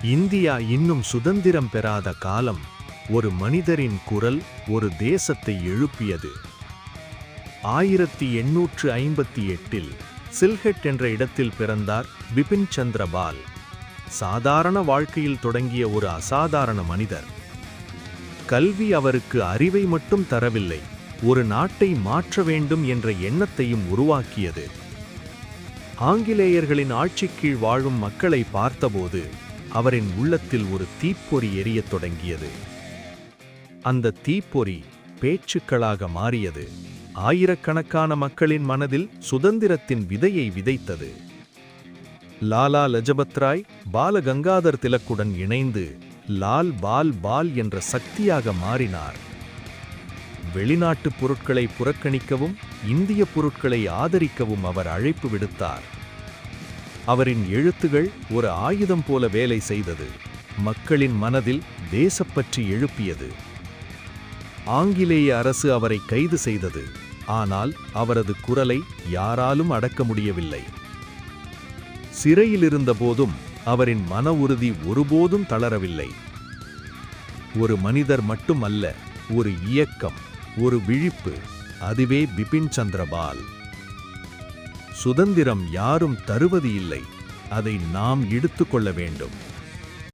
India இன்னும் சுதந்திரம் பெறாத காலம் ஒரு மனிதரின் குரல் ஒரு தேசத்தை எழுப்பியது. 1858இல் சில்ஹெட் என்ற இடத்தில் பிறந்தார் பிபின் சந்திர பால். சாதாரண வாழ்க்கையில் தொடங்கிய ஒரு அசாதாரண மனிதர். கல்வி அவருக்கு அறிவை மட்டும் தரவில்லை, ஒரு நாட்டை மாற்ற வேண்டும் என்ற எண்ணத்தையும் உருவாக்கியது. ஆங்கிலேயர்களின் ஆட்சிக் கீழ் வாழும் மக்களை பார்த்தபோது அவரின் உள்ளத்தில் ஒரு தீப்பொறி எரியத் தொடங்கியது. அந்த தீப்பொறி பேச்சுக்களாக மாறியது. ஆயிரக்கணக்கான மக்களின் மனதில் சுதந்திரத்தின் விதையை விதைத்தது. லாலா லஜபத் ராய் பால கங்காதர் திலக்குடன் இணைந்து லால் பால் பால் என்ற சக்தியாக மாறினார். வெளிநாட்டுப் பொருட்களை புறக்கணிக்கவும் இந்திய பொருட்களை ஆதரிக்கவும் அவர் அழைப்பு விடுத்தார். அவரின் எழுத்துகள் ஒரு ஆயுதம் போல வேலை செய்தது. மக்களின் மனதில் தேசப்பற்றி எழுப்பியது. ஆங்கிலேய அரசு அவரை கைது செய்தது. ஆனால் அவரது குரலை யாராலும் அடக்க முடியவில்லை. சிறையில் இருந்தபோதும் அவரின் மன உறுதி ஒருபோதும் தளரவில்லை. ஒரு மனிதர் மட்டும் அல்ல, ஒரு இயக்கம், ஒரு விழிப்பு. அதுவே பிபின் சந்திர பால். சுதந்திரம் யாரும் தருவது இல்லை, அதை நாம் எடுத்துக்கொள்ள வேண்டும்.